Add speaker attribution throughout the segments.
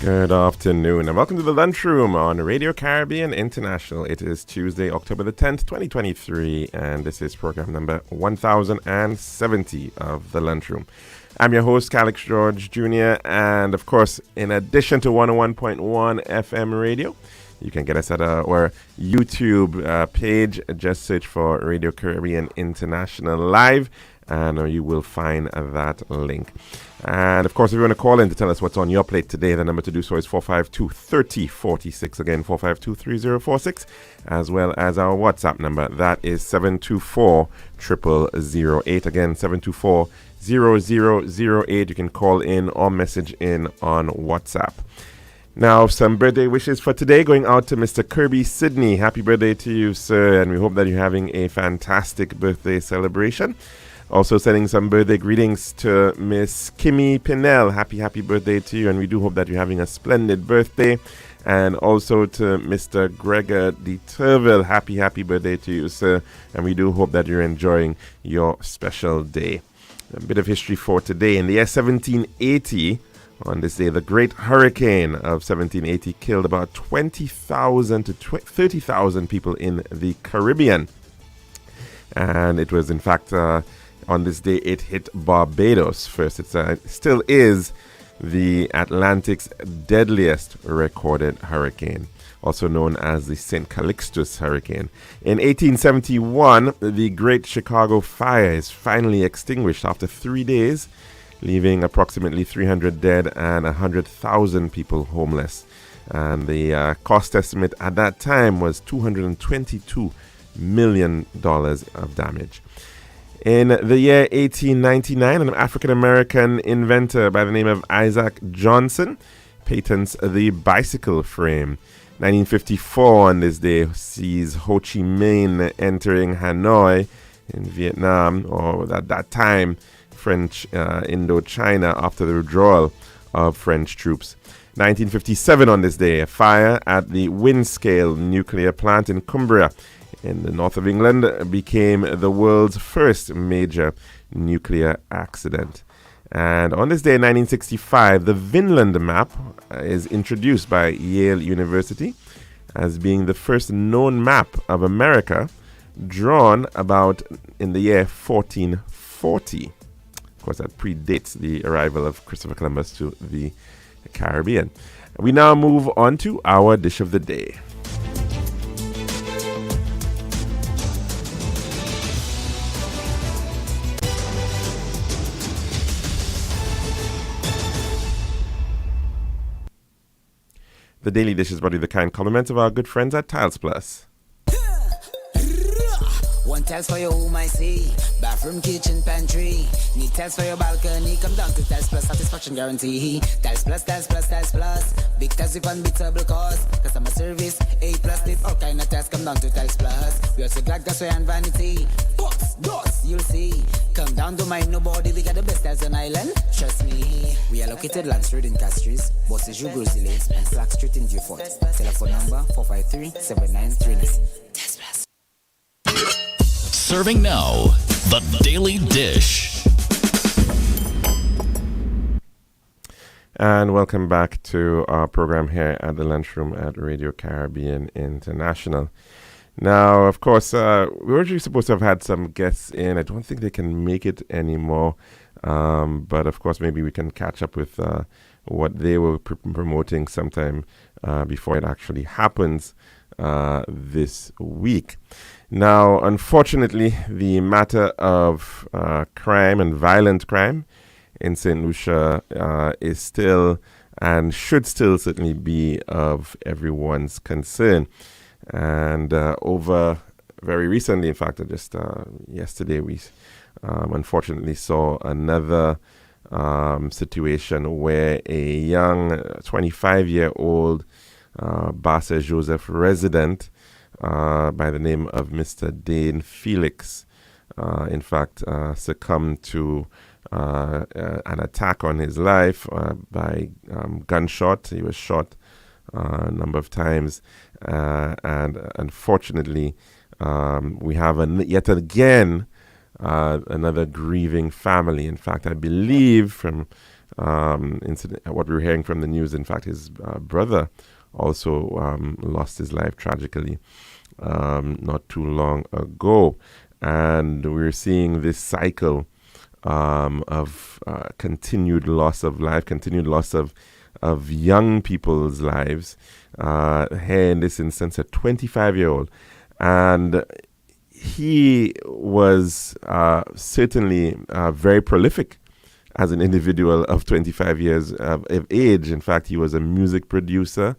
Speaker 1: Good afternoon and welcome to the Lunchroom on Radio Caribbean International. It is Tuesday, October the 10th, 2023, and this is program number 1070 of the Lunchroom. I'm your host, Calixte George Jr., and of course, in addition to 101.1 FM radio, you can get us at our YouTube page. Just search for Radio Caribbean International Live, and you will find that link. And of course, if you want to call in to tell us what's on your plate today, the number to do so is 452-3046. Again, 452-3046, as well as our WhatsApp number. That is 724-0008. Again, 724-0008. You can call in or message in on WhatsApp. Now, some birthday wishes for today going out to Mr. Kirby Sydney. Happy birthday to you, sir, and we hope that you're having a fantastic birthday celebration. Also sending some birthday greetings to Miss Kimmy Pinnell. Happy birthday to you, and we do hope that you're having a splendid birthday. And also to Mr. Gregor de Turville. Happy birthday to you, sir, and we do hope that you're enjoying your special day. A bit of history for today. In the year 1780, on this day, the Great Hurricane of 1780 killed about 20,000 to 30,000 people in the Caribbean. And it was, in fact, on this day, it hit Barbados first. It still is the Atlantic's deadliest recorded hurricane, also known as the St. Calixte hurricane. In 1871, the Great Chicago Fire is finally extinguished after 3 days, leaving approximately 300 dead and 100,000 people homeless. And the cost estimate at that time was $222 million of damage. In the year 1899, an African-American inventor by the name of Isaac Johnson patents the bicycle frame. 1954 on this day sees Ho Chi Minh entering Hanoi in Vietnam, or at that time French Indochina, after the withdrawal of French troops. 1957 on this day, a fire at the Windscale nuclear plant in Cumbria in the north of England became the world's first major nuclear accident. And on this day in 1965, the Vinland map is introduced by Yale University as being the first known map of America, drawn about in the year 1440. Of course, that predates the arrival of Christopher Columbus to the Caribbean. We now move on to our dish of the day. The Daily Dish is brought to you the kind compliments of our good friends at Tiles Plus.
Speaker 2: One tiles for your home, I see. Bathroom, kitchen, pantry. Need tiles for your balcony. Come down to Tiles Plus, satisfaction guarantee. Tiles Plus, Tiles Plus, Tiles Plus. Big tiles with unbeatable cost. Customer service, A+. With all kind of tiles, come down to Tiles Plus. We also got gasway and vanity. Box, doors, you'll see. Come down to mind nobody. We got the best tiles on island. Trust me. We are located Lance Road in Castries, Bosses Grosile, and Slack Street in Beaufort. Telephone number 453-7939. Tiles Plus.
Speaker 3: Serving now, the Daily Dish.
Speaker 1: And welcome back to our program here at the Lunchroom at Radio Caribbean International. Now, of course, we were originally supposed to have had some guests in. I don't think they can make it anymore. But of course, maybe we can catch up with what they were promoting sometime before it actually happens this week. Now, unfortunately, the matter of crime and violent crime in St. Lucia is still and should still certainly be of everyone's concern. And over very recently, in fact, just yesterday, we unfortunately saw another situation where a young 25-year-old Basse Joseph resident by the name of Mr. Dane Felix, in fact, succumbed to an attack on his life by gunshot. He was shot a number of times, and unfortunately, we have yet again another grieving family. In fact, I believe from incident. What we were hearing from the news, in fact, his brother also lost his life tragically not too long ago. And we're seeing this cycle of continued loss of life, continued loss of young people's lives. Here in this instance, a 25-year-old. And he was certainly very prolific as an individual of 25 years of age. In fact, he was a music producer.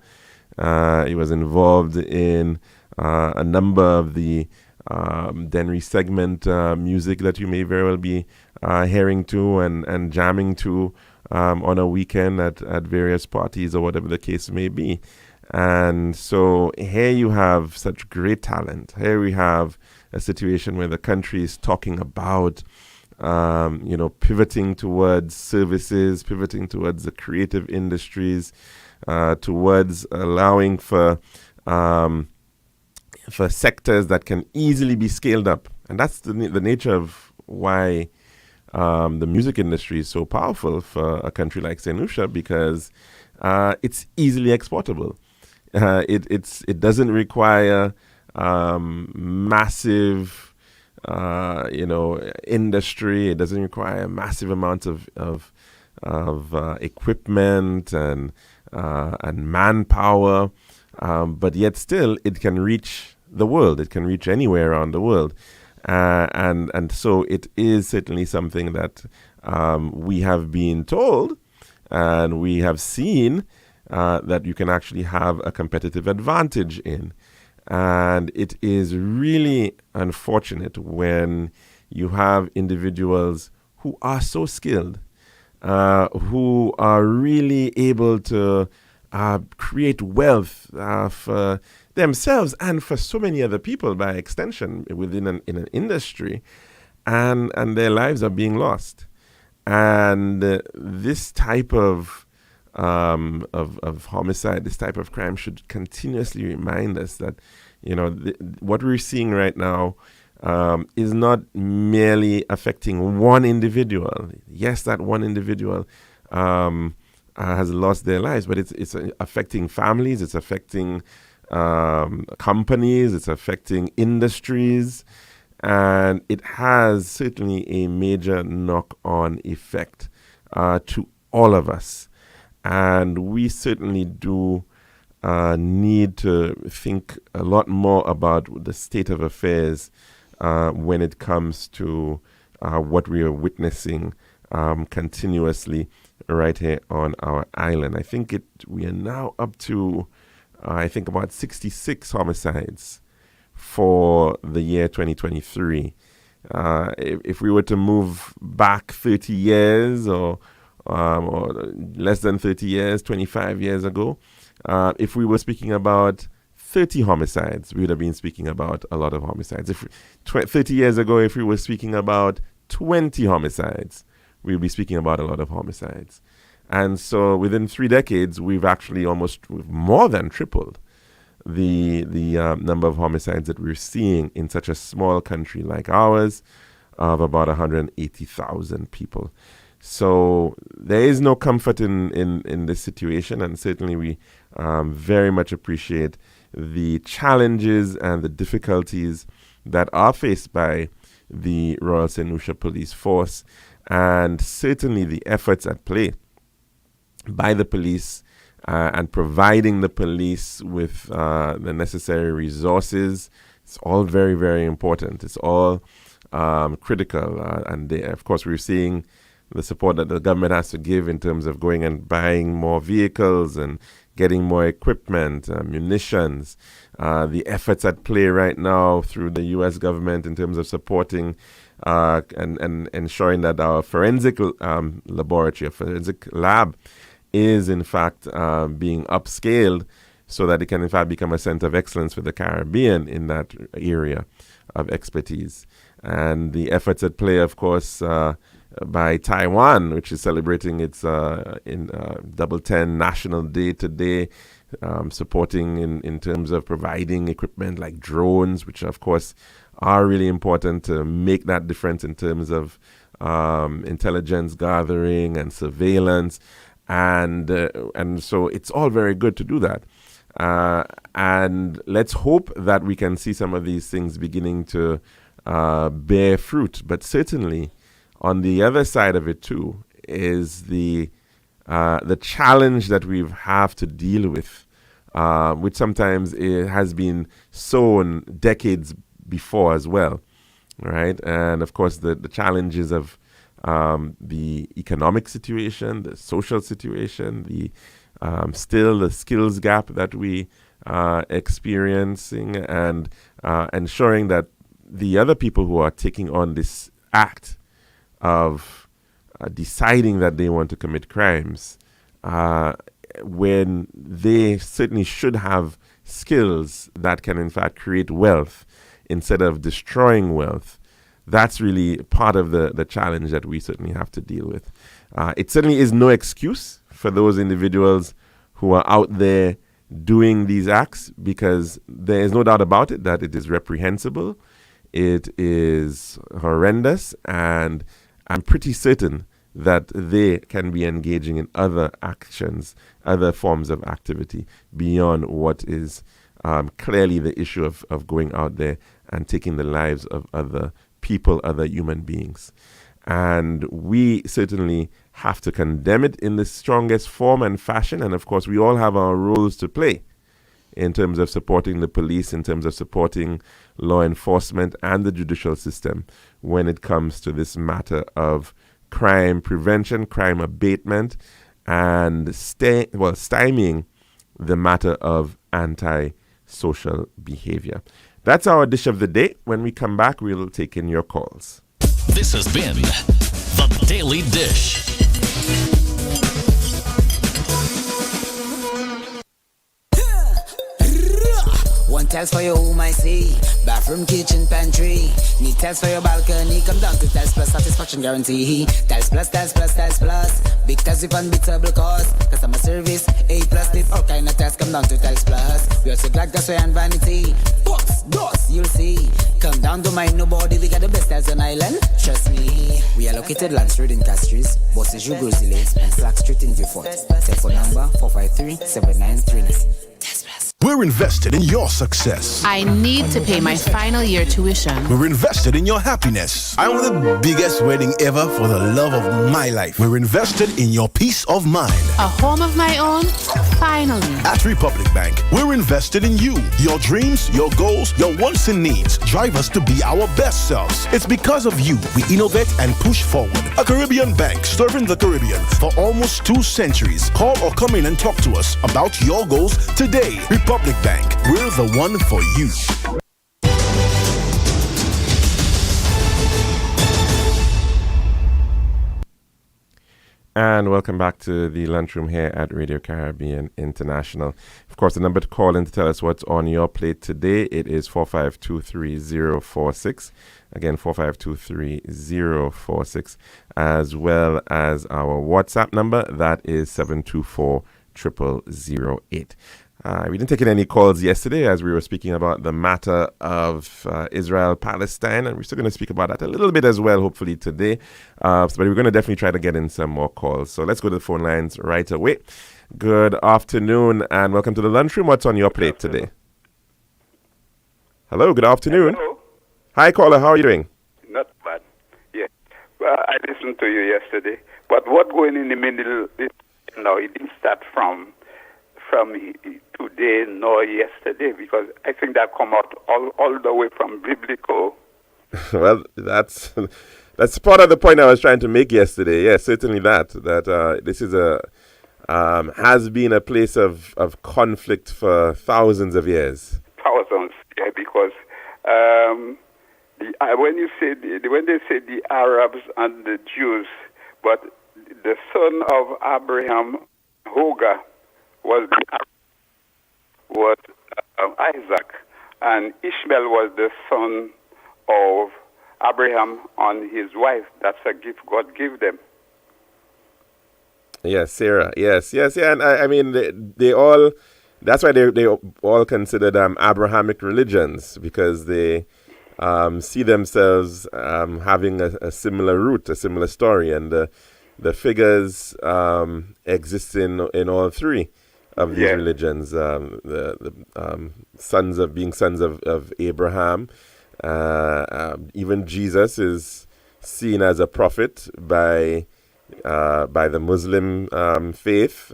Speaker 1: He was involved in a number of the Denry segment music that you may very well be hearing to and jamming to on a weekend at various parties or whatever the case may be. And so here you have such great talent. Here we have a situation where the country is talking about pivoting towards services, pivoting towards the creative industries, towards allowing for sectors that can easily be scaled up. And that's the nature of why the music industry is so powerful for a country like St. Lucia, because it's easily exportable. It doesn't require massive industry. It doesn't require massive amounts of equipment and manpower, but yet still it can reach the world. It can reach anywhere around the world, and so it is certainly something that we have been told and we have seen that you can actually have a competitive advantage in. And it is really unfortunate when you have individuals who are so skilled, who are really able to create wealth for themselves and for so many other people by extension within an industry, and their lives are being lost. And this type of homicide, this type of crime should continuously remind us that, what we're seeing right now is not merely affecting one individual. Yes, that one individual has lost their lives, but it's affecting families, it's affecting companies, it's affecting industries, and it has certainly a major knock-on effect to all of us. And we certainly do need to think a lot more about the state of affairs when it comes to what we are witnessing continuously right here on our island. I think we are now up to, about 66 homicides for the year 2023. If we were to move back 30 years or less than 30 years, 25 years ago, if we were speaking about 30 homicides, we would have been speaking about a lot of homicides. 30 years ago, if we were speaking about 20 homicides, we would be speaking about a lot of homicides. And so within 3 decades, we've actually we've more than tripled the number of homicides that we're seeing in such a small country like ours of about 180,000 people. So there is no comfort in this situation, and certainly we very much appreciate the challenges and the difficulties that are faced by the Royal St. Lucia Police Force, and certainly the efforts at play by the police and providing the police with the necessary resources. It's all very, very important. It's all critical. And of course, we're seeing the support that the government has to give in terms of going and buying more vehicles and getting more equipment, munitions. The efforts at play right now through the U.S. government in terms of supporting and ensuring that our forensic laboratory, a forensic lab, is in fact being upscaled so that it can in fact become a center of excellence for the Caribbean in that area of expertise. And the efforts at play, of course, by Taiwan, which is celebrating its Double 10 National Day today, supporting in terms of providing equipment like drones, which of course are really important to make that difference in terms of intelligence gathering and surveillance, and so it's all very good to do that. And let's hope that we can see some of these things beginning to bear fruit. But certainly, on the other side of it too is the challenge that we have to deal with, which sometimes it has been sown decades before as well, right? And of course, the challenges of the economic situation, the social situation, still the skills gap that we are experiencing, and ensuring that the other people who are taking on this act of deciding that they want to commit crimes, when they certainly should have skills that can in fact create wealth instead of destroying wealth. That's really part of the challenge that we certainly have to deal with. It certainly is no excuse for those individuals who are out there doing these acts, because there is no doubt about it that it is reprehensible, it is horrendous, and I'm pretty certain that they can be engaging in other actions, other forms of activity beyond what is clearly the issue of going out there and taking the lives of other people, other human beings. And we certainly have to condemn it in the strongest form and fashion. And of course, we all have our roles to play in terms of supporting the police, in terms of supporting law enforcement and the judicial system when it comes to this matter of crime prevention, crime abatement, and stymieing the matter of anti-social behavior. That's our dish of the day. When we come back, we'll take in your calls.
Speaker 3: This has been The Daily Dish.
Speaker 2: One tiles for your home, I see. Bathroom, kitchen, pantry. Need tiles for your balcony. Come down to Tiles Plus, satisfaction guarantee. Tiles Plus, Tiles Plus, Tiles Plus. Big tiles with unbeatable cost. Customer service, A+. With all kind of tiles, come down to Tiles Plus. We also got gasway and vanity. Books, doors, you'll see. Come down, don't mind nobody. We got the best tiles on island. Trust me. We are located Lunchroom in Castries. Bosses, you Grozile. And Slack Street in Beaufort. Telephone number 453-7939.
Speaker 4: We're invested in your success.
Speaker 5: I need to pay my final year tuition.
Speaker 4: We're invested in your happiness. I want the biggest wedding ever for the love of my life. We're invested in your peace of mind.
Speaker 5: A home of my own? Finally.
Speaker 4: At Republic Bank, we're invested in you. Your dreams, your goals, your wants and needs drive us to be our best selves. It's because of you we innovate and push forward. A Caribbean bank serving the Caribbean for almost 2 centuries. Call or come in and talk to us about your goals today. Republic Bank, we're the one for you.
Speaker 1: And welcome back to the Lunchroom here at Radio Caribbean International. Of course, the number to call in to tell us what's on your plate today, it is 4523046. Again, 4523046, as well as our WhatsApp number, that is 7240008. We didn't take in any calls yesterday as we were speaking about the matter of Israel-Palestine, and we're still going to speak about that a little bit as well, hopefully today. But we're going to definitely try to get in some more calls. So let's go to the phone lines right away. Good afternoon, and welcome to the Lunchroom. What's on your plate today? Hello, good afternoon.
Speaker 6: Hello.
Speaker 1: Hi, caller. How are you doing?
Speaker 6: Not bad. Yeah. Well, I listened to you yesterday. But what going in the middle, it didn't start from today nor yesterday, because I think that come out all the way from biblical.
Speaker 1: Well, that's part of the point I was trying to make yesterday. Yes, certainly that this is has been a place of conflict for thousands of years.
Speaker 6: Thousands, yeah, because when they say the Arabs and the Jews, but the son of Abraham, Hagar, was Isaac, and Ishmael was the son of Abraham and his wife. That's a gift God gave them.
Speaker 1: Yes, Sarah. Yes, yeah. And I mean, they all. That's why they all considered Abrahamic religions, because they see themselves having a similar root, a similar story, and the figures exist in all three of these religions. The sons of Abraham. Even Jesus is seen as a prophet by the Muslim faith.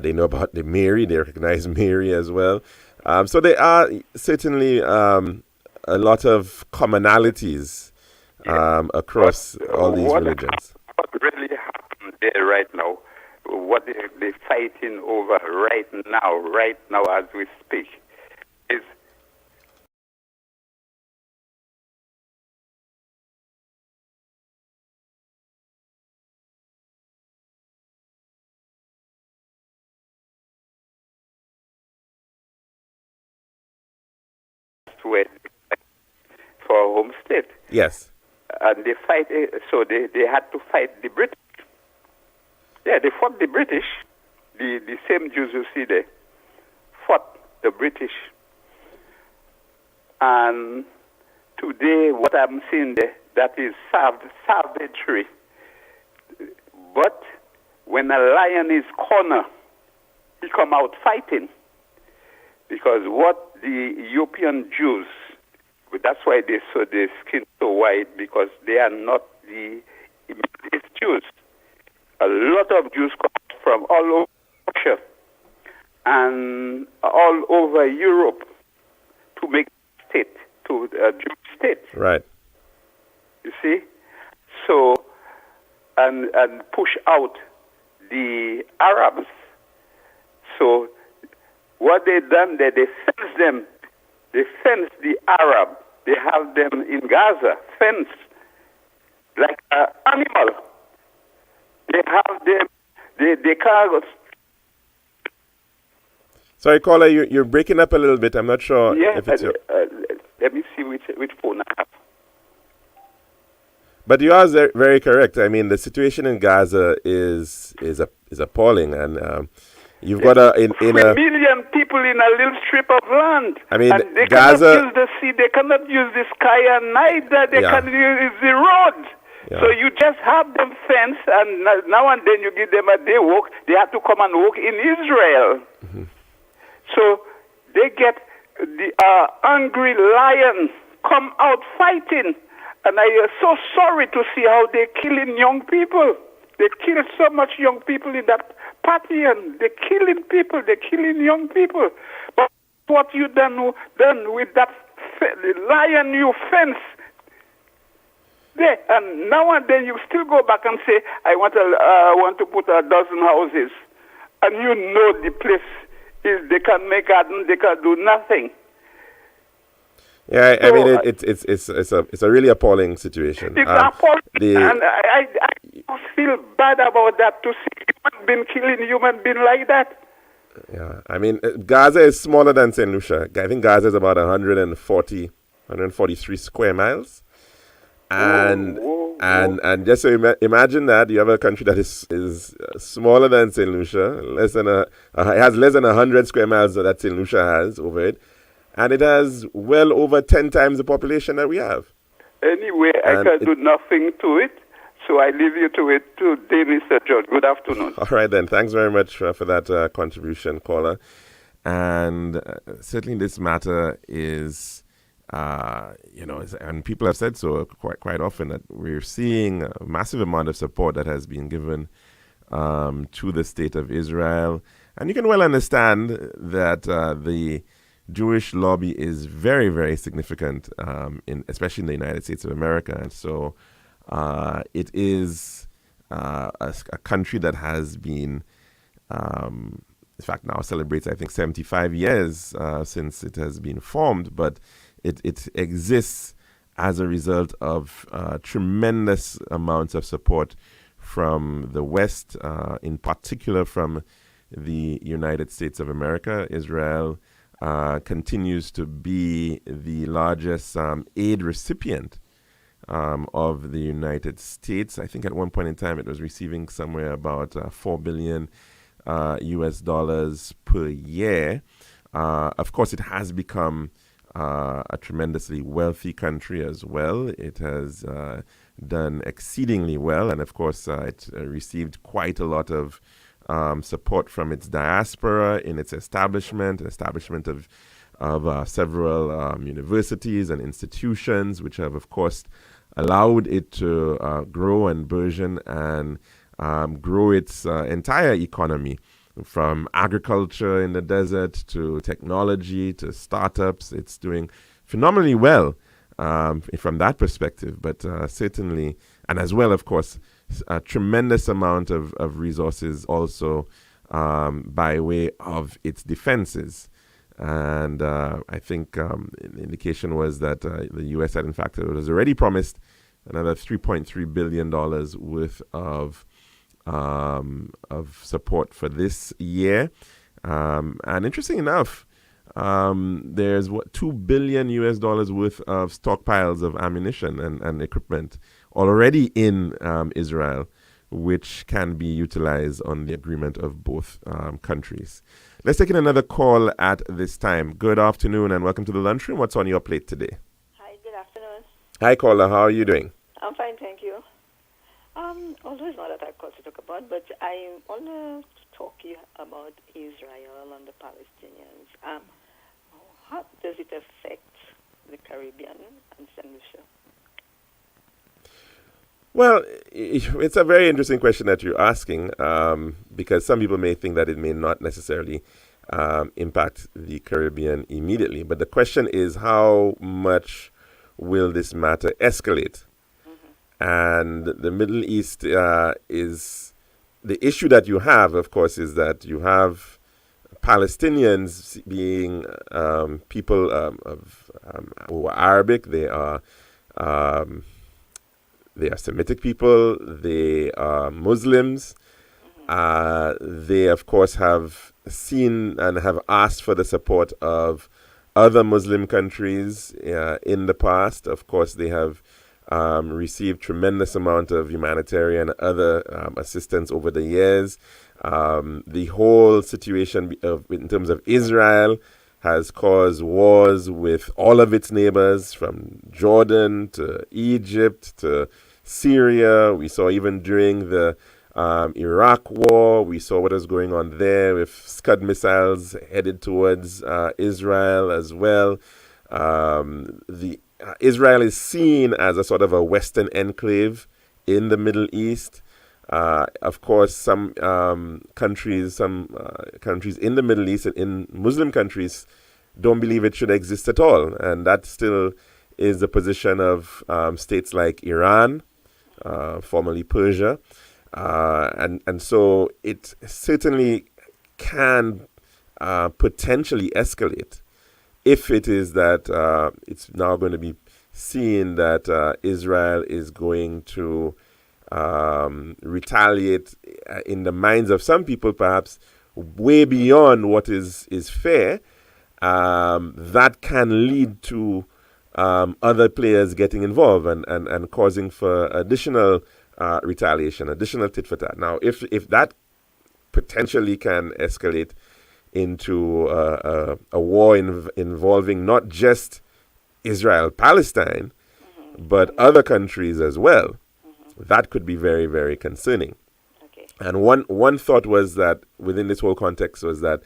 Speaker 1: They know about Mary. They recognize Mary as well. So there are certainly a lot of commonalities across all these religions.
Speaker 6: What really happened there right now, what they're fighting over right now as we speak, is where for a home state.
Speaker 1: Yes.
Speaker 6: And they fight, so they had to fight the British. Yeah, they fought the British. The same Jews you see there fought the British. And today, what I'm seeing there, that is savagery. But when a lion is cornered, he come out fighting. Because what the European Jews, that's why their skin so white, because they are not the Jews. A lot of Jews come from all over Russia and all over Europe to make state, to a Jewish state.
Speaker 1: Right.
Speaker 6: You see? So, and push out the Arabs. So, what they done there, they fence them. They fence the Arab. They have them in Gaza, fenced like an animal. They have them, they can't.
Speaker 1: Sorry, caller, you're breaking up a little bit. I'm not sure if it's your...
Speaker 6: Let me see which phone I have.
Speaker 1: But you are very correct. I mean, the situation in Gaza is appalling, and you've got a
Speaker 6: million people in a little strip of land.
Speaker 1: I mean,
Speaker 6: and they
Speaker 1: Gaza
Speaker 6: cannot use the sea. They cannot use the sky, and neither they can use the road.
Speaker 1: Yeah.
Speaker 6: So you just have them fenced, and now and then you give them a day walk. They have to come and walk in Israel.
Speaker 1: Mm-hmm.
Speaker 6: So they get the angry lion come out fighting. And I am so sorry to see how they're killing young people. They kill so much young people in that party, and they're killing people. They're killing young people. But what you done with that lion you fence there, and now and then you still go back and say, I want to put 12 houses, and you know the place is they can make garden, they can do nothing.
Speaker 1: Yeah, I mean it's a really appalling situation.
Speaker 6: It's appalling, and I feel bad about that, to see human being killing human being like that.
Speaker 1: Yeah, I mean Gaza is smaller than St. Lucia. I think Gaza is about 143 square miles, and just so imagine that you have a country that is smaller than St. Lucia, it has less than 100 square miles that St. Lucia has over it. And it has well over 10 times the population that we have.
Speaker 6: Anyway, I can do nothing to it, so I leave you to it today, Mr. George. Good afternoon.
Speaker 1: All right, then. Thanks very much for that contribution, caller. And certainly this matter is, and people have said so quite often, that we're seeing a massive amount of support that has been given to the state of Israel. And you can well understand that the Jewish lobby is very, very significant, especially in the United States of America. And so it is a country that has been, in fact, now celebrates, I think, 75 years since it has been formed. But it exists as a result of tremendous amounts of support from the West, in particular from the United States of America. Israel continues to be the largest aid recipient of the United States. I think at one point in time it was receiving somewhere about $4 billion US dollars per year. Of course, it has become a tremendously wealthy country as well. It has done exceedingly well, and of course, it received quite a lot of support from its diaspora in its establishment of several universities and institutions, which have, of course, allowed it to grow and burgeon and grow its entire economy, from agriculture in the desert to technology to startups. It's doing phenomenally well from that perspective, but certainly, and as well, of course, a tremendous amount of resources also by way of its defenses. And I think the indication was that the U.S. had, in fact, it was already promised another $3.3 billion worth of support for this year. And interesting enough, there's $2 billion US worth of stockpiles of ammunition and equipment already in Israel, which can be utilized on the agreement of both countries. Let's take in another call at this time. Good afternoon and welcome to the Lunchroom. What's on your plate today?
Speaker 7: Hi, good afternoon.
Speaker 1: Hi, caller. How are you doing?
Speaker 7: I'm fine, thank you. Although it's not that I called to talk about, but I want to talk to you about Israel and the Palestinians. How does it affect the Caribbean and St. Lucia?
Speaker 1: Well, it's a very interesting question that you're asking, because some people may think that it may not necessarily impact the Caribbean immediately. But the question is, how much will this matter escalate? And the Middle East is the issue that you have, of course, is that you have Palestinians being people who are Arabic. They are Semitic people. They are Muslims. They, of course, have seen and have asked for the support of other Muslim countries in the past. Of course, they have received tremendous amount of humanitarian and other assistance over the years. The whole situation in terms of Israel has caused wars with all of its neighbors, from Jordan to Egypt to Syria. We saw even during the Iraq war, we saw what was going on there with Scud missiles headed towards Israel as well. Israel is seen as a sort of a Western enclave in the Middle East. Of course, some countries in the Middle East and in Muslim countries don't believe it should exist at all. And that still is the position of states like Iran, formerly Persia. And so it certainly can potentially escalate if it is that it's now going to be seen that Israel is going to retaliate in the minds of some people, perhaps way beyond what is fair. That can lead to other players getting involved and causing for additional retaliation, additional tit for tat. Now, if that potentially can escalate into a war involving not just Israel, Palestine, but other countries as well, that could be very, very concerning.
Speaker 7: Okay.
Speaker 1: And one thought was that within this whole context was that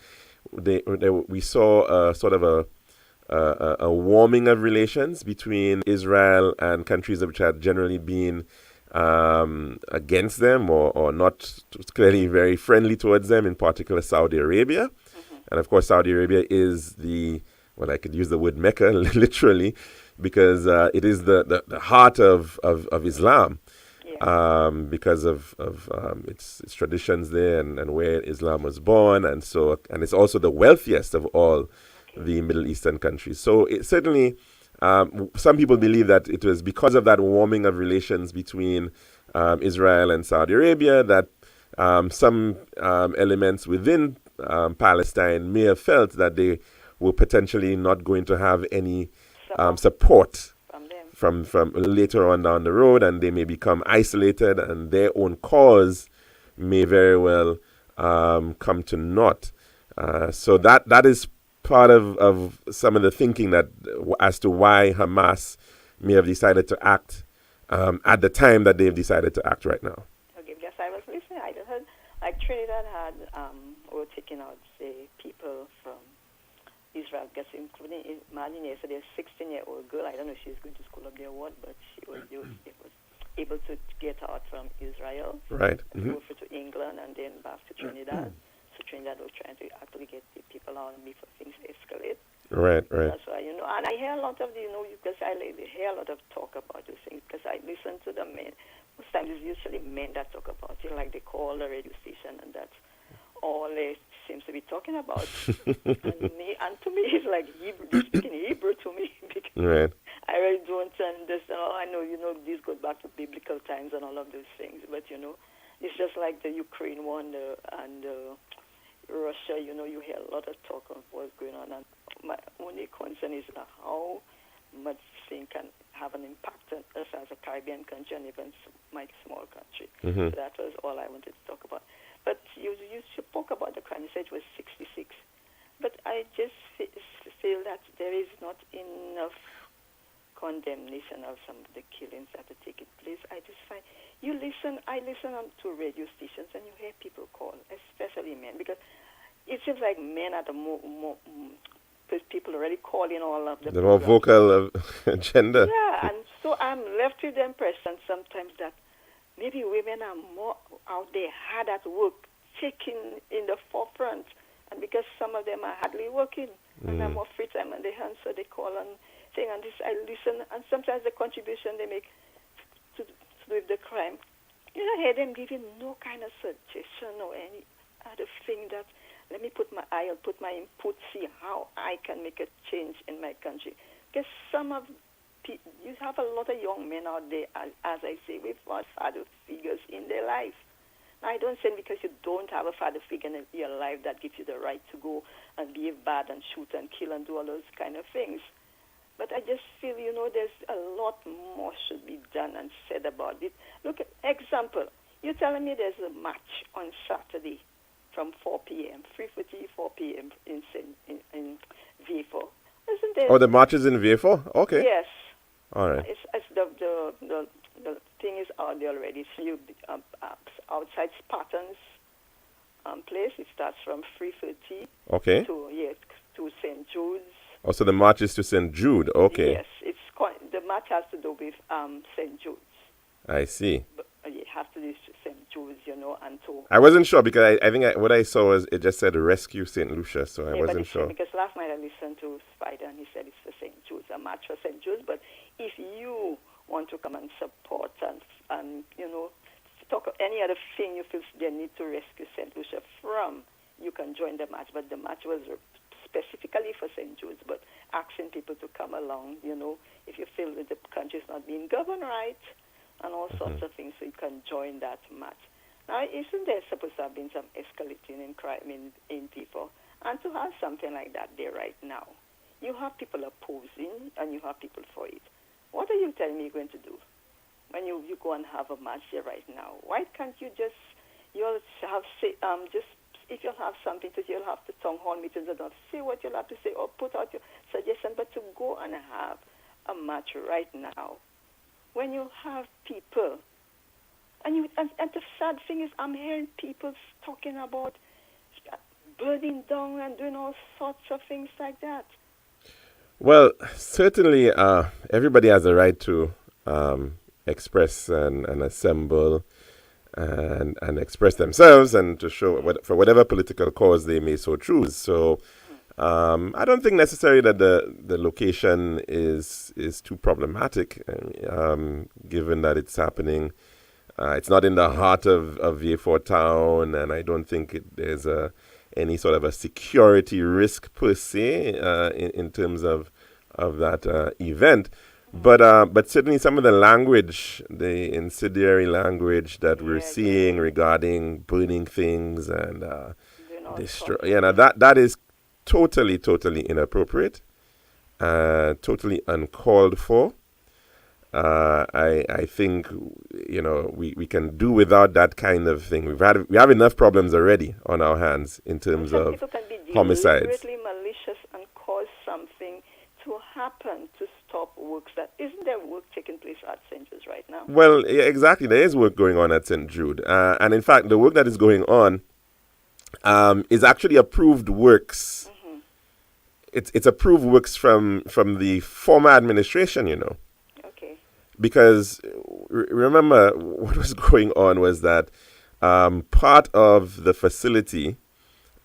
Speaker 1: we saw a sort of a warming of relations between Israel and countries which had generally been against them or not clearly very friendly towards them, in particular Saudi Arabia. And of course, Saudi Arabia is I could use the word Mecca literally, because it is the heart of Islam. Yeah. Because of its traditions there and where Islam was born, and it's also the wealthiest of all the Middle Eastern countries. So it certainly, some people believe that it was because of that warming of relations between Israel and Saudi Arabia that some elements within Palestine may have felt that they were potentially not going to have any support from later on down the road, and they may become isolated, and their own cause may very well come to naught. So that is part of some of the thinking that as to why Hamas may have decided to act at the time that they've decided to act right now.
Speaker 7: Okay, because I was listening, I heard like Trinidad had were taking out say people from Israel, because including imagine yesterday a 16-year-old girl. I don't know if she's going to school up there or what, but she was able to get out from Israel,
Speaker 1: right?
Speaker 7: Over to England and then back to Trinidad. So Trinidad was trying to actually get the people out before things escalate.
Speaker 1: Right.
Speaker 7: That's why, and I hear a lot of, because I hear a lot of talk about these things, because I listen to the men. Most times it's usually men that talk about it, like they call the radio station, and that's all they seems to be talking about. and to me, it's like Hebrew, they're speaking Hebrew to me, because
Speaker 1: right.
Speaker 7: I really don't understand. I know, this goes back to biblical times and all of those things, but, it's just like the Ukraine one and Russia, you hear a lot of talk of what's going on. And my only concern is how much thing can have an impact on us as a Caribbean country and even my small country. So that was all I wanted to talk about. But you spoke about the crime. You said it was 66. But I just feel that there is not enough condemnation of some of the killings that are taking place. I just find I listen to radio stations and you hear people call, especially men, because it seems like men are the more people already calling all of the
Speaker 1: more vocal agenda.
Speaker 7: Yeah, and so I'm left with the impression sometimes that maybe women are more out there hard at work, taking in the forefront, and because some of them are hardly working and have more free time on their hands, so they call and thing, and this I listen, and sometimes the contribution they make to with the crime, I hear them giving no kind of suggestion or any other thing that let me put my input, see how I can make a change in my country. Because you have a lot of young men out there, as I say, without father figures in their life. Now, I don't say because you don't have a father figure in your life that gives you the right to go and behave bad and shoot and kill and do all those kind of things. But I just feel, there's a lot more should be done and said about it. Look at example. You're telling me there's a match on Saturday from 4 p.m., 3:40, 4 p.m. in V4. Isn't there?
Speaker 1: Oh, the march is in V4? Okay.
Speaker 7: Yes.
Speaker 1: All right.
Speaker 7: It's the thing is out there already. So you outside Spartans place. It starts from 3:30.
Speaker 1: Okay.
Speaker 7: To St. Jude's.
Speaker 1: Oh, so the march is to St. Jude. Okay.
Speaker 7: Yes, the march has to do with St. Jude's.
Speaker 1: I see.
Speaker 7: But you have to do St. Jude's, and to.
Speaker 1: I wasn't sure because I think what I saw was it just said Rescue St. Lucia, so I wasn't sure.
Speaker 7: Because last night I listened to Spider and he said it's for St. Jude's, a march for St. Jude's. But if you want to come and support and talk of any other thing you feel they need to rescue St. Lucia from, you can join the march. But the march was specifically for St. Jude's, but asking people to come along, if you feel that the country is not being governed right, and all sorts of things, so you can join that march. Now, isn't there supposed to have been some escalating in crime in people? And to have something like that there right now, you have people opposing and you have people for it. What are you telling me you're going to do when you go and have a march there right now? Why can't you just if you'll have something to say, you'll have to town hall meetings and say what you'll have to say or put out your suggestion, but to go and have a march right now when you have people and the sad thing is I'm hearing people talking about burning down and doing all sorts of things like that.
Speaker 1: Well, certainly everybody has a right to express and assemble and express themselves and to show for whatever political cause they may so choose. So I don't think necessarily that the location is too problematic, given that it's happening. It's not in the heart of V4 town, and I don't think there's any sort of a security risk per se in terms of that event. But certainly some of the language, the incendiary language that we're seeing regarding burning things and destroy, that is totally inappropriate, totally uncalled for. I think we can do without that kind of thing. We have enough problems already on our hands in terms of
Speaker 7: people can be
Speaker 1: homicides.
Speaker 7: deliberately malicious and happen to stop works? Isn't there work taking place at St. Jude's right now?
Speaker 1: Well, yeah, exactly. There is work going on at St. Jude. And in fact, the work that is going on is actually approved works.
Speaker 7: Mm-hmm.
Speaker 1: It's approved works from the former administration,
Speaker 7: Okay.
Speaker 1: Because remember, what was going on was that part of the facility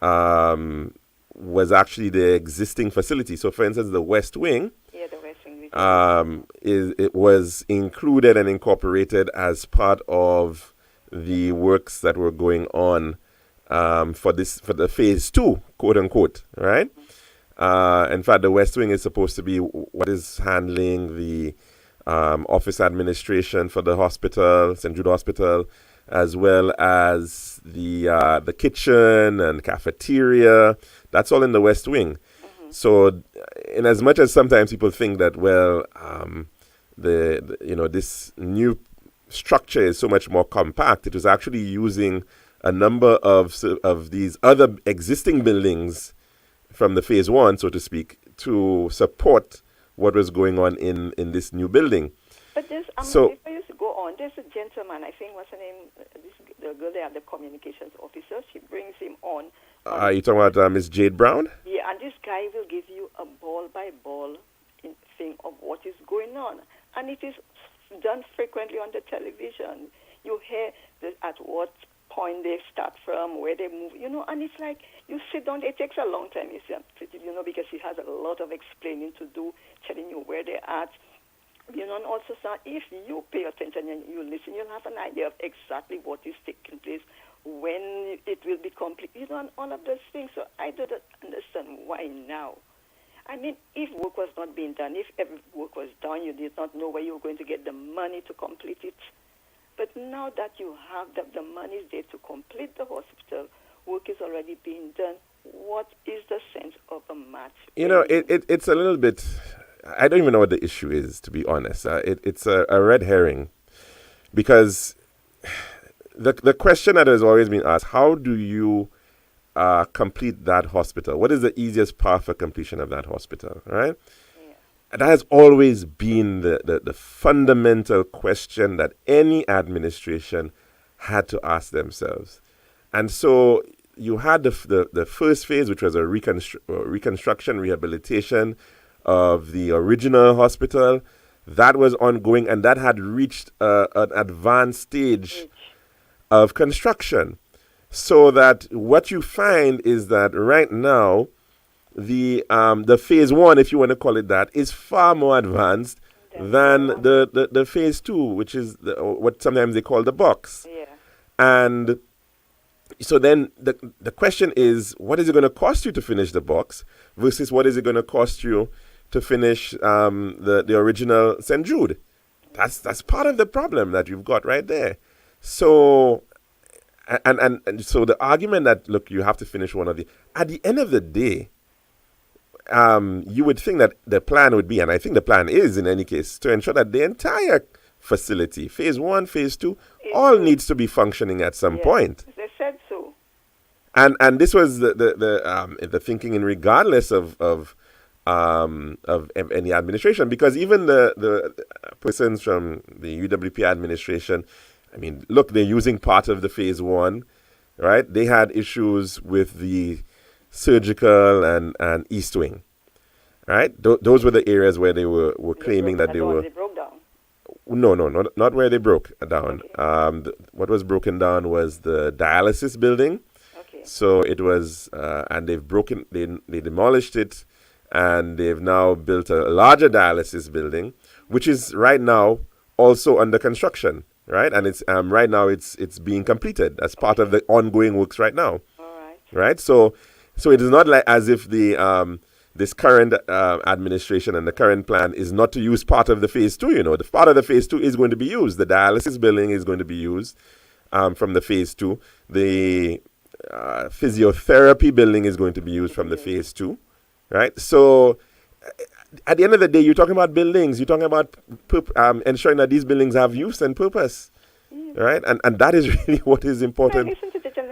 Speaker 1: was actually the existing facility. So, for instance, the West Wing,
Speaker 7: The West Wing,
Speaker 1: it was included and incorporated as part of the works that were going on for the phase 2, quote unquote, right? In fact, the West Wing is supposed to be what is handling the office administration for the hospital, St. Jude Hospital, as well as the kitchen and cafeteria. That's all in the West Wing. Mm-hmm. So, in as much as sometimes people think that, well, this new structure is so much more compact, it was actually using a number of these other existing buildings from the phase 1, so to speak, to support what was going on in this new building.
Speaker 7: But if I used to go on, there's a gentleman, I think, what's her name? The girl there, the communications officer, she brings him on.
Speaker 1: Are you talking about Miss Jade Brown?
Speaker 7: Yeah, and this guy will give you a ball-by-ball thing of what is going on. And it is done frequently on the television. You hear at what point they start from, where they move, and it's like you sit down, it takes a long time, because he has a lot of explaining to do, telling you where they're at. And also, sir, if you pay attention and you listen, you'll have an idea of exactly what is taking place, when it will be complete, and all of those things. So I don't understand why now. I mean, if work was not being done, if every work was done, you did not know where you were going to get the money to complete it. But now that you have the money is there to complete the hospital, work is already being done. What is the sense of a match?
Speaker 1: It's a little bit... I don't even know what the issue is, to be honest. It's a red herring. Because the question that has always been asked, how do you complete that hospital? What is the easiest path for completion of that hospital, right? That has always been the fundamental question that any administration had to ask themselves. And so you had the first phase, which was a reconstruction, rehabilitation of the original hospital. That was ongoing, and that had reached an advanced stage of construction. So that what you find is that right now, the phase 1, if you want to call it that, is far more advanced than the phase 2, which is what sometimes they call the box.
Speaker 7: Yeah.
Speaker 1: And so then the question is, what is it going to cost you to finish the box versus what is it going to cost you to finish the original St. Jude? That's part of the problem that you've got right there. So, and so the argument that, look, you have to finish one of the... At the end of the day, you would think that the plan would be, and I think the plan is in any case, to ensure that the entire facility, phase 1, phase 2, all needs to be functioning at some point.
Speaker 7: They said so.
Speaker 1: And this was the thinking in regardless of any administration, because even the persons from the UWP administration, I mean, look, they're using part of the phase 1, right? They had issues with the surgical and East Wing, right? Those were the areas where they were claiming that they were...
Speaker 7: They broke down.
Speaker 1: No, not where they broke down. Okay. What was broken down was the dialysis building.
Speaker 7: Okay.
Speaker 1: So it was, and they demolished it, and they've now built a larger dialysis building, which is right now also under construction, right? And it's right now it's being completed as part of the ongoing works right now.
Speaker 7: All right.
Speaker 1: Right. So it is not like as if the this current administration and the current plan is not to use part of the phase 2. The part of the phase 2 is going to be used. The dialysis building is going to be used from the phase 2. The physiotherapy building is going to be used from the phase 2. Right. So at the end of the day, you're talking about buildings. You're talking about ensuring that these buildings have use and purpose. Right. And that is really what is important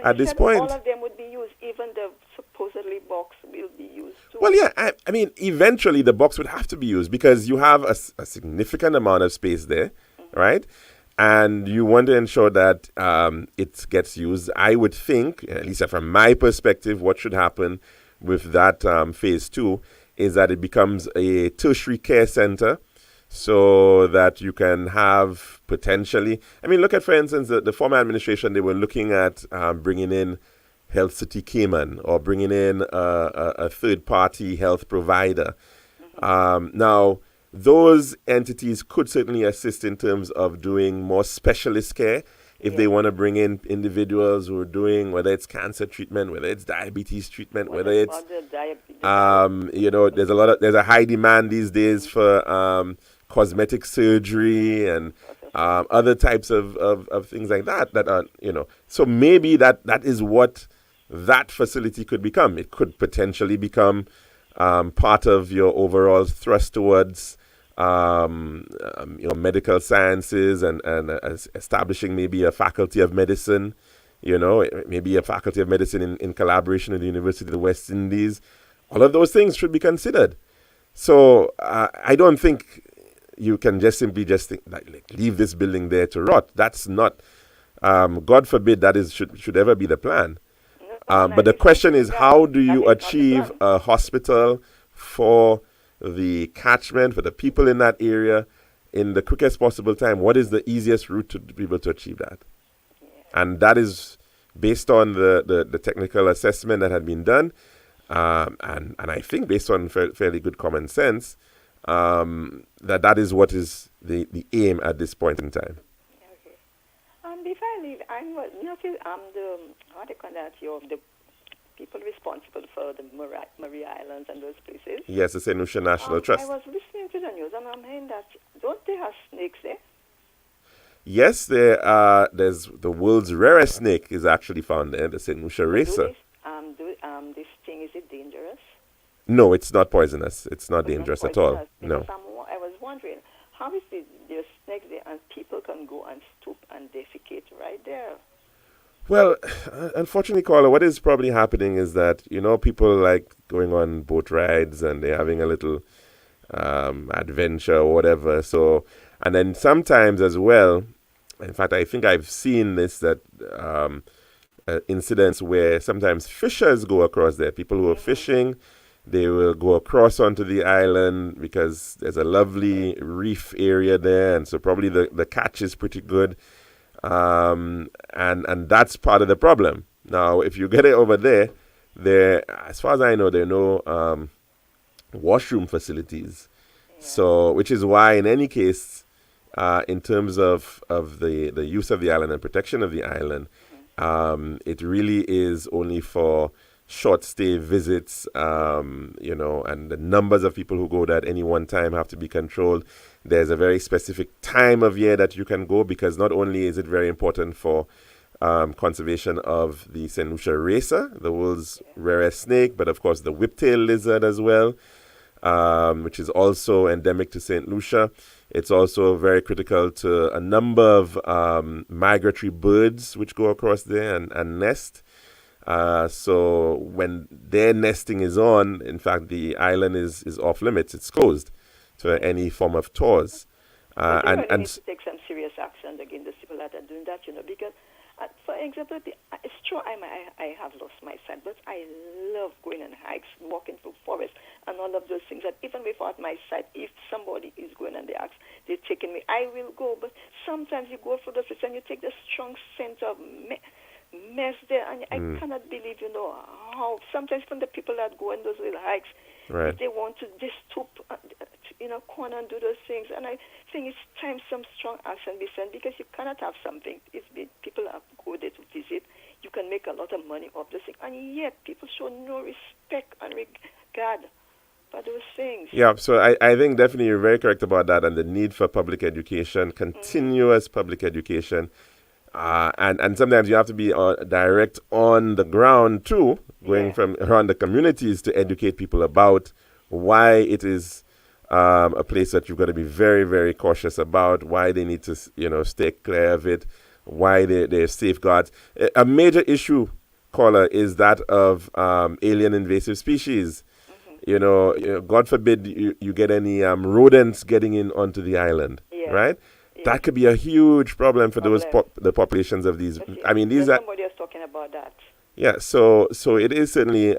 Speaker 1: at this point.
Speaker 7: All of them would be used. Even the supposedly box will be used too.
Speaker 1: Well, yeah, I mean, eventually the box would have to be used because you have a significant amount of space there, right? And you want to ensure that it gets used. I would think, at least from my perspective, what should happen with that phase 2 is that it becomes a tertiary care center so that you can have potentially, I mean, look at, for instance, the former administration, they were looking at bringing in Health City Cayman or bringing in a third-party health provider. Now, those entities could certainly assist in terms of doing more specialist care if they want to bring in individuals who are doing, whether it's cancer treatment, whether it's diabetes treatment, whether it's, there's a high demand these days for cosmetic surgery and other types of things like that are, so maybe that is what that facility could become. It could potentially become part of your overall thrust towards medical sciences and establishing maybe a faculty of medicine, maybe a faculty of medicine in collaboration with the University of the West Indies. All of those things should be considered. So I don't think you can just simply think, leave this building there to rot. That's not, God forbid, should ever be the plan. But the question is, how do you achieve a hospital for the catchment, for the people in that area, in the quickest possible time? What is the easiest route to be able to achieve that? And that is based on the technical assessment that had been done, and I think based on fairly good common sense, that is what is the aim at this point in time.
Speaker 7: Before I leave, I'm the people responsible for the Marie Islands and those places.
Speaker 1: Yes, the St. Lucia National Trust.
Speaker 7: I was listening to the news and I'm hearing that, don't they have snakes there?
Speaker 1: Yes, there's the world's rarest snake is actually found there, the St. Lucia racer.
Speaker 7: This thing, is it dangerous?
Speaker 1: No, it's not poisonous. It's not dangerous at all. No.
Speaker 7: I was wondering, how is there's snakes there and people can go and stoop and defecate right there?
Speaker 1: Well, unfortunately, Carla, what is probably happening is that, people like going on boat rides and they're having a little adventure or whatever. So, and then sometimes as well, in fact, I think I've seen this, that incidents where sometimes fishers go across there. People who are fishing, they will go across onto the island because there's a lovely reef area there. And so probably the catch is pretty good. And that's part of the problem. Now, if you get it over there, as far as I know, there are no washroom facilities. So, which is why, in any case, in terms of the use of the island and protection of the island, it really is only for short stay visits, and the numbers of people who go there at any one time have to be controlled. There's a very specific time of year that you can go, because not only is it very important for conservation of the St. Lucia racer, the world's rarest snake, but of course the whiptail lizard as well, which is also endemic to St. Lucia. It's also very critical to a number of migratory birds which go across there and nest. So when their nesting is on, in fact, the island is off limits. It's closed to any form of tours.
Speaker 7: And need to take some serious action against the people that are doing that, because, for example, it's true I have lost my sight, but I love going on hikes, walking through forests, and all of those things. And even without my sight, if somebody is going on the axe, they're taking me, I will go. But sometimes you go through the streets and you take the strong sense of mess there, and I cannot believe, how sometimes from the people that go on those little hikes, if they want to just stoop, corner and do those things. And I think it's time some strong action be sent, because you cannot have something. If people go there to visit, you can make a lot of money off the thing, and yet people show no respect and regard for those things. Yeah, so
Speaker 1: I think definitely you're very correct about that, and the need for public education, continuous public education. And sometimes you have to be direct on the ground too, going from around the communities to educate people about why it is a place that you've got to be very, very cautious about, why they need to, stay clear of it, why there's safeguards. A major issue, caller, is that of alien invasive species. God forbid you get any rodents getting in onto the island,
Speaker 7: Yeah.
Speaker 1: right?
Speaker 7: Yeah.
Speaker 1: That could be a huge problem for the populations of these. I mean, these are
Speaker 7: somebody was talking about that.
Speaker 1: yeah. So it is certainly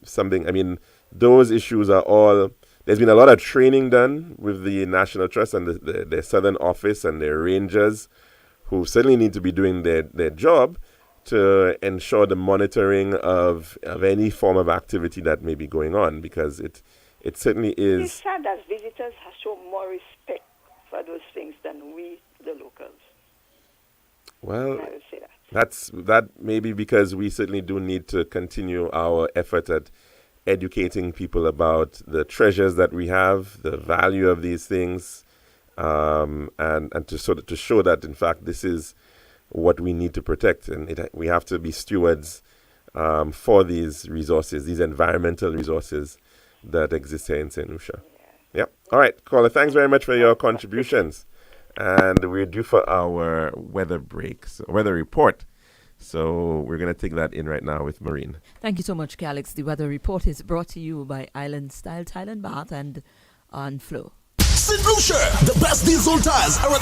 Speaker 1: something. I mean, those issues are all. There's been a lot of training done with the National Trust and the Southern Office and their rangers, who certainly need to be doing their job to ensure the monitoring of any form of activity that may be going on, because it certainly is.
Speaker 7: It's sad that visitors have shown more respect for those things than we, the locals.
Speaker 1: Well,
Speaker 7: I would say that.
Speaker 1: that maybe because we certainly do need to continue our effort at educating people about the treasures that we have, the value of these things, and to show that in fact this is what we need to protect, and we have to be stewards for these resources, these environmental resources that exist here in St. Lucia. Yep. All right, caller, thanks very much for your contributions. And we're due for our weather report. So we're going to take that in right now with Maureen.
Speaker 8: Thank you so much, Calixte. The weather report is brought to you by Island Style Thailand Bath and On Flow.
Speaker 4: St. Lucia, the best diesel tires are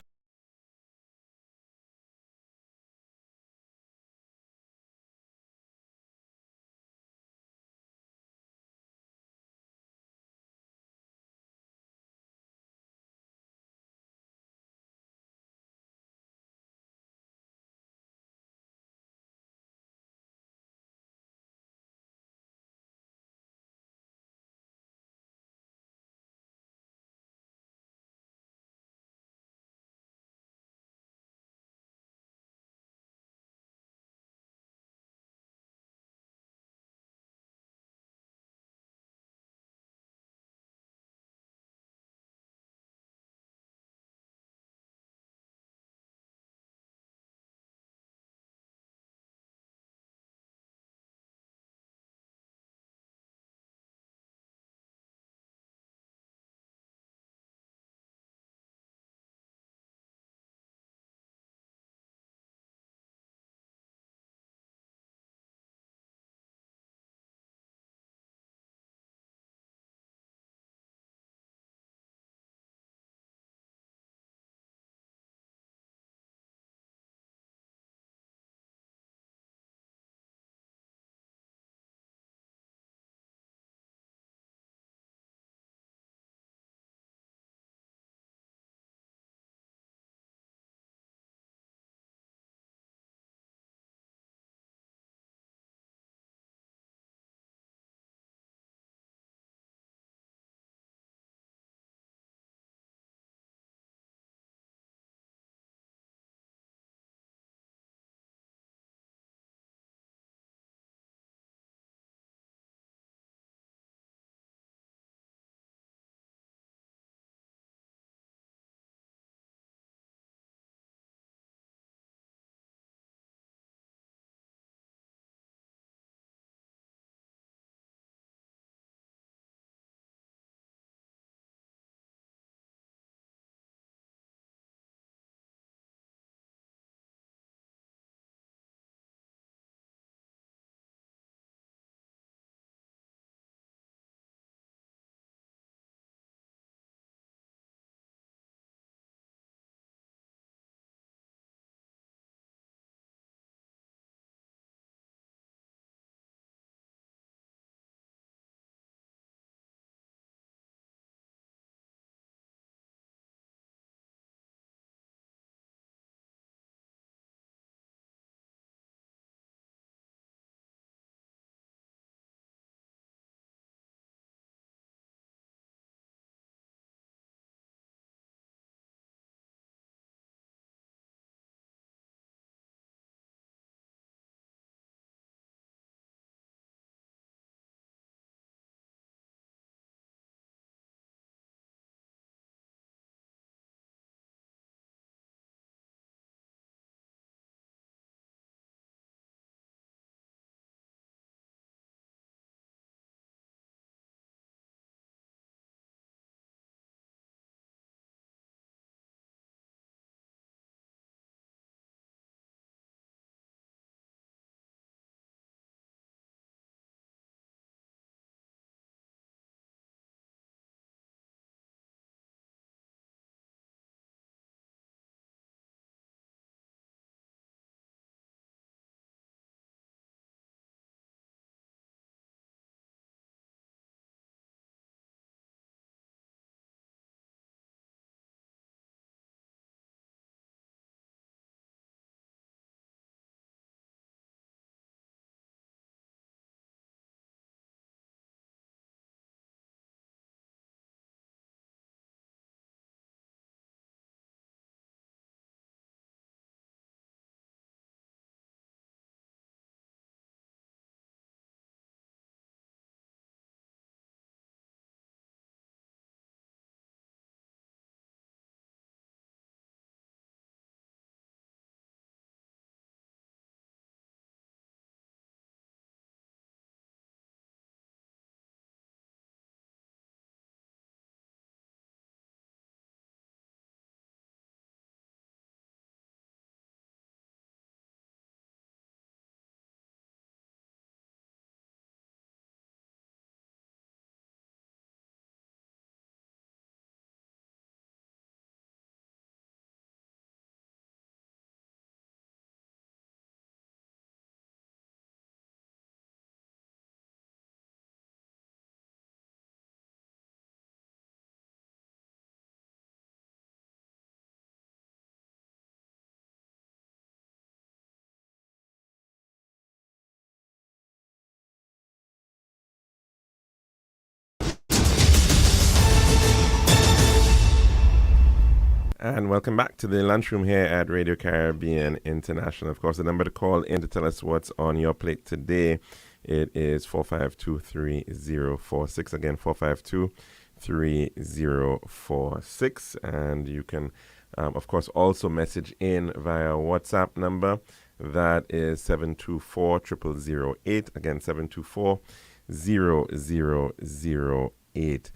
Speaker 1: And welcome back to the lunchroom here at Radio Caribbean International. Of course, the number to call in to tell us what's on your plate today, it is 452-3046. Again, 452-3046. And you can, of course, also message in via WhatsApp number. That is 724-0008. Again, 724-0008.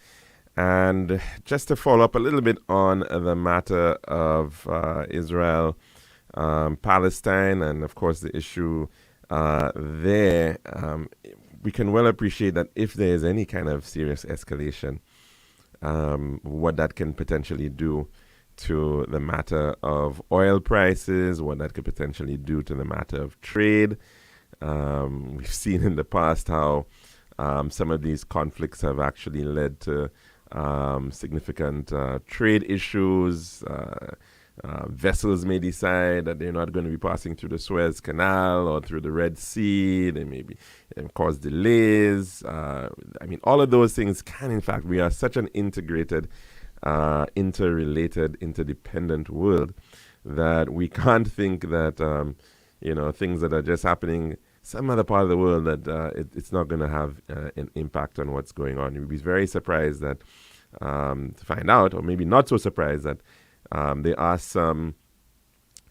Speaker 1: And just to follow up a little bit on the matter of Israel, Palestine, and of course the issue there, we can well appreciate that if there is any kind of serious escalation, what that can potentially do to the matter of oil prices, what that could potentially do to the matter of trade. We've seen in the past how some of these conflicts have actually led to significant trade issues. Vessels may decide that they're not going to be passing through the Suez Canal or through the Red Sea. They may be cause delays. All of those things can, in fact, we are such an integrated, interrelated, interdependent world that we can't think that, things that are just happening some other part of the world that it's not going to have an impact on what's going on. You'd be very surprised that to find out, or maybe not so surprised that there are some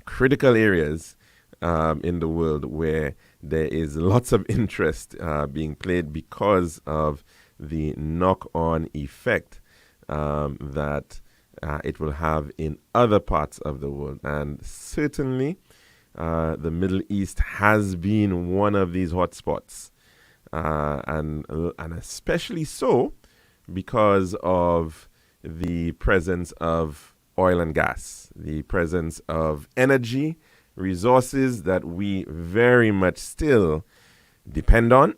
Speaker 1: critical areas in the world where there is lots of interest being played because of the knock-on effect that it will have in other parts of the world. And certainly the Middle East has been one of these hotspots, and especially so because of the presence of oil and gas, the presence of energy resources that we very much still depend on,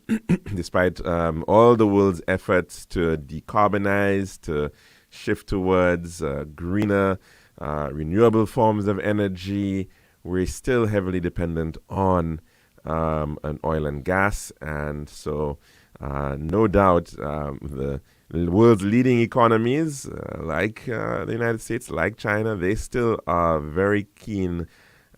Speaker 1: despite all the world's efforts to decarbonize, to shift towards greener, renewable forms of energy. We're still heavily dependent on an oil and gas, and so no doubt the world's leading economies like the United States, like China, they still are very keen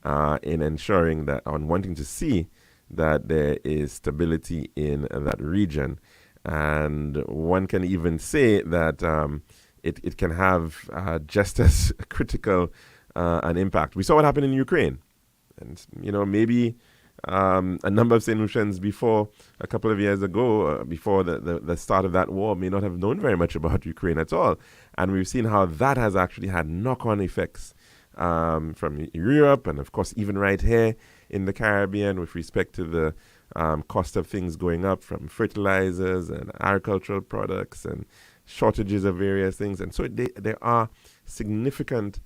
Speaker 1: in ensuring that, on wanting to see that there is stability in that region. And one can even say that it can have just as critical an impact. We saw what happened in Ukraine. And, maybe a number of St. Lucians before, a couple of years ago, before the start of that war, may not have known very much about Ukraine at all. And we've seen how that has actually had knock-on effects from Europe and, of course, even right here in the Caribbean with respect to the cost of things going up from fertilizers and agricultural products and shortages of various things. And so there are significant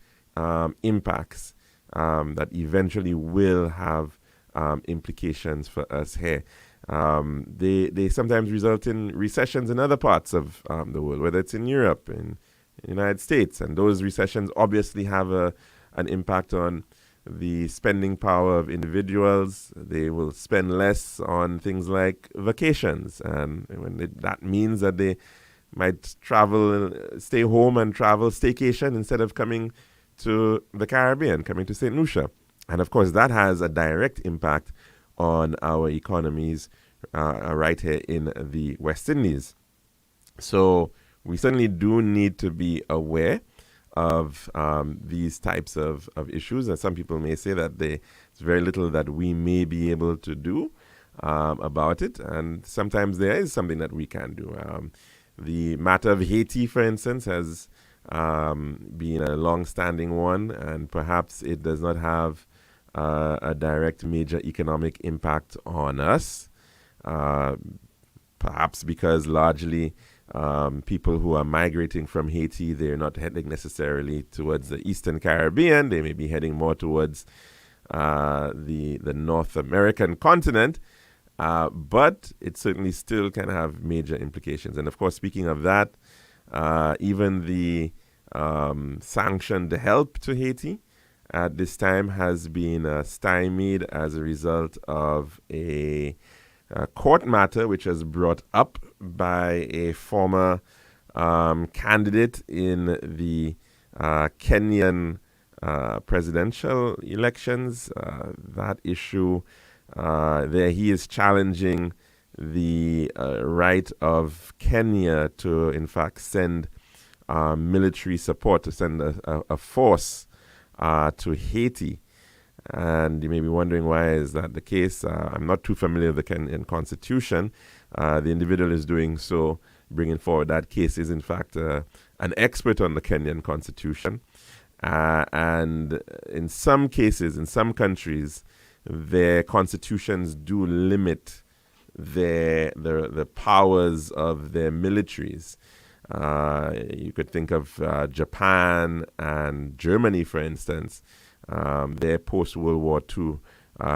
Speaker 1: impacts that eventually will have implications for us here. They sometimes result in recessions in other parts of the world, whether it's in Europe, in the United States. And those recessions obviously have an impact on the spending power of individuals. They will spend less on things like vacations. And that means that they might stay home and travel staycation instead of coming to the Caribbean, coming to St. Lucia. And of course, that has a direct impact on our economies right here in the West Indies. So we certainly do need to be aware of these types of issues. And some people may say that there's very little that we may be able to do about it. And sometimes there is something that we can do. The matter of Haiti, for instance, has been a long-standing one, and perhaps it does not have a direct major economic impact on us, perhaps because largely people who are migrating from Haiti, they're not heading necessarily towards the Eastern Caribbean. They may be heading more towards the North American continent, but it certainly still can have major implications. And of course, speaking of that, even the sanctioned help to Haiti at this time has been stymied as a result of a court matter which was brought up by a former candidate in the Kenyan presidential elections. That issue, there he is challenging the right of Kenya to, in fact, send military support, to send a force to Haiti. And you may be wondering, why is that the case? I'm not too familiar with the Kenyan constitution. The individual is doing so, bringing forward that case, is in fact an expert on the Kenyan constitution. And in some cases, in some countries, their constitutions do limit the powers of their militaries. You could think of Japan and Germany, for instance. Their post-World War II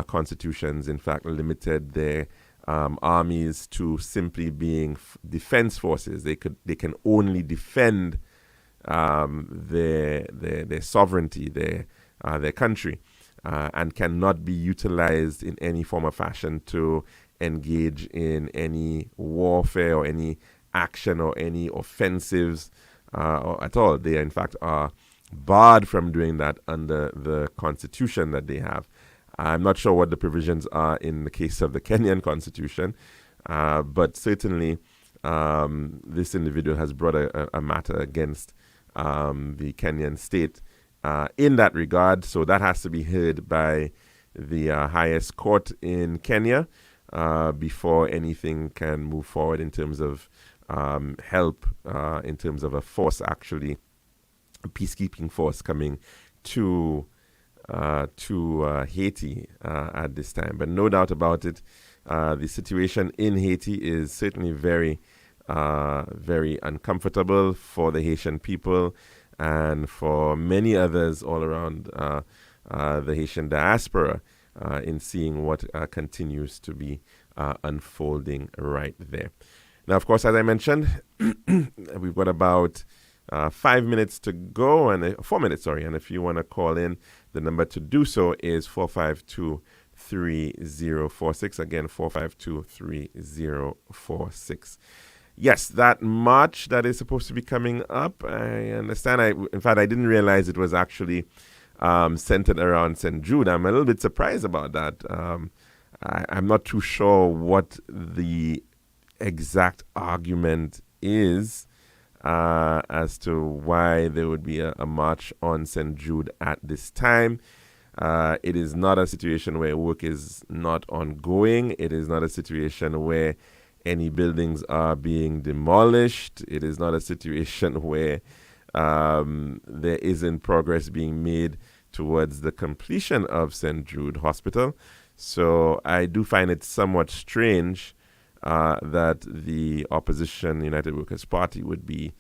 Speaker 1: constitutions, in fact, limited their armies to simply being defense forces. They can only defend their sovereignty, their country, and cannot be utilized in any form or fashion to engage in any warfare or any action or any offensives or at all. They, in fact, are barred from doing that under the constitution that they have. I'm not sure what the provisions are in the case of the Kenyan constitution, but certainly this individual has brought a matter against the Kenyan state in that regard. So that has to be heard by the highest court in Kenya before anything can move forward in terms of help, in terms of a force, actually, a peacekeeping force coming to Haiti at this time. But no doubt about it, the situation in Haiti is certainly very, very uncomfortable for the Haitian people and for many others all around the Haitian diaspora in seeing what continues to be unfolding right there. Now, of course, as I mentioned, we've got about 5 minutes to go, and 4 minutes, sorry. And if you want to call in, the number to do so is 452-3046. Again, 452-3046. Yes, that march that is supposed to be coming up, I understand. In fact, I didn't realize it was actually centered around St. Jude. I'm a little bit surprised about that. I'm not too sure what the exact argument is as to why there would be a march on St. Jude at this time. It is not a situation where work is not ongoing. It is not a situation where any buildings are being demolished. It is not a situation where there isn't progress being made towards the completion of St. Jude Hospital. So I do find it somewhat strange that the opposition United Workers' Party would be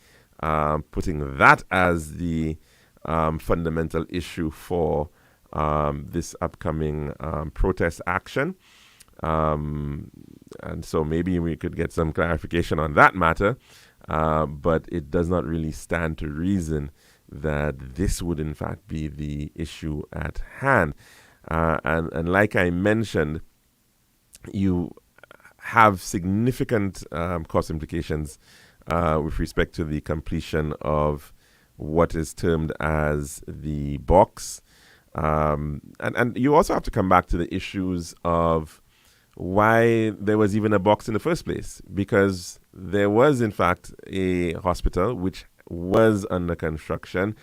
Speaker 1: putting that as the fundamental issue for this upcoming protest action. And so maybe we could get some clarification on that matter, but it does not really stand to reason that this would in fact be the issue at hand. And like I mentioned, you have significant cost implications with respect to the completion of what is termed as the box. And you also have to come back to the issues of why there was even a box in the first place, because there was in fact a hospital which was under construction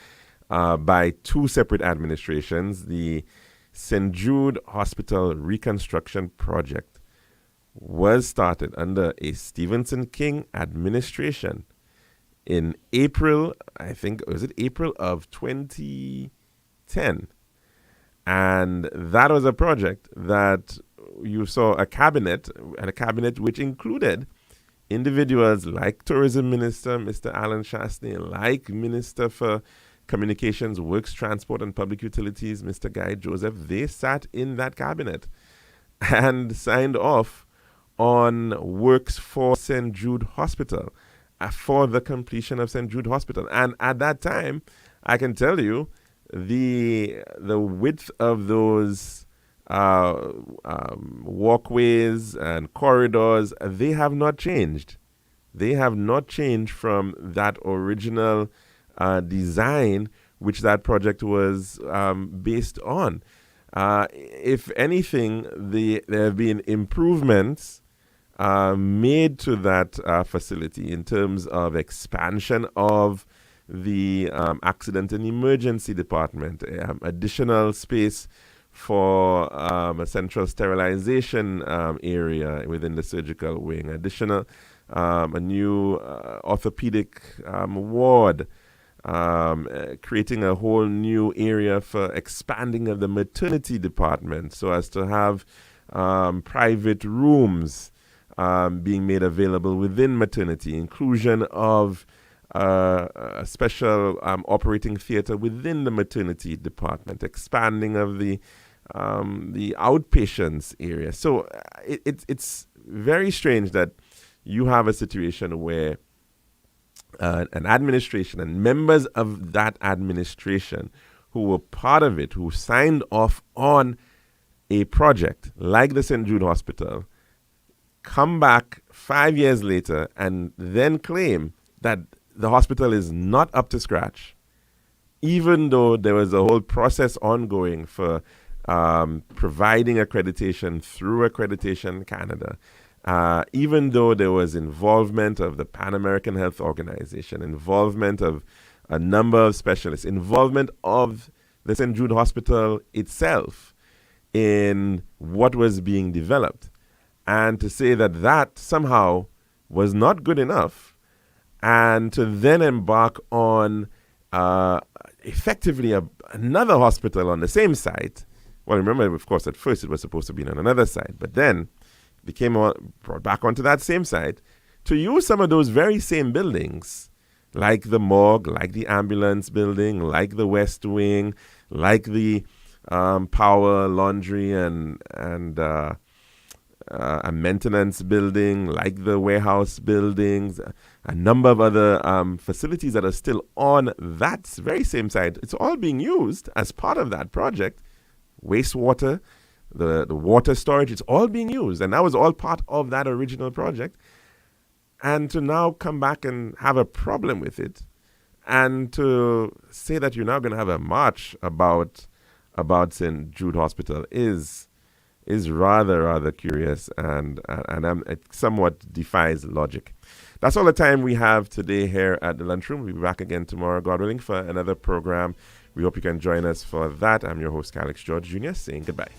Speaker 1: by two separate administrations. The St. Jude Hospital Reconstruction Project was started under a Stephenson King administration in April, I think, was it April of 2010? And that was a project that you saw a cabinet which included individuals like Tourism Minister, Mr. Alan Shastney, like Minister for Communications, Works, Transport and Public Utilities, Mr. Guy Joseph. They sat in that cabinet and signed off on works for St. Jude Hospital, for the completion of St. Jude Hospital. And at that time, I can tell you, the width of those walkways and corridors, they have not changed. They have not changed from that original design, which that project was based on. If anything, there have been improvements made to that facility in terms of expansion of the accident and emergency department, additional space for a central sterilization area within the surgical wing, additional a new orthopedic ward, creating a whole new area for expanding of the maternity department so as to have private rooms being made available within maternity, inclusion of a special operating theater within the maternity department, expanding of the outpatients area. So it's very strange that you have a situation where an administration and members of that administration who were part of it, who signed off on a project like the St. Jude Hospital, come back 5 years later and then claim that the hospital is not up to scratch, even though there was a whole process ongoing for providing accreditation through Accreditation Canada, even though there was involvement of the Pan American Health Organization, involvement of a number of specialists, involvement of the St. Jude Hospital itself in what was being developed. And to say that that somehow was not good enough, and to then embark on effectively another hospital on the same site. Well, remember, of course, at first it was supposed to be on another site, but then became brought back onto that same site to use some of those very same buildings, like the morgue, like the ambulance building, like the West Wing, like the power, laundry, and a maintenance building, like the warehouse buildings, a number of other facilities that are still on that very same site. It's all being used as part of that project. Wastewater, the water storage, it's all being used. And that was all part of that original project. And to now come back and have a problem with it, and to say that you're now going to have a march about St. Jude Hospital is rather curious, and it somewhat defies logic. That's all the time we have today here at the Lunchroom. We'll be back again tomorrow, God willing, for another program. We hope you can join us for that. I'm your host, Calixte George Jr., saying goodbye.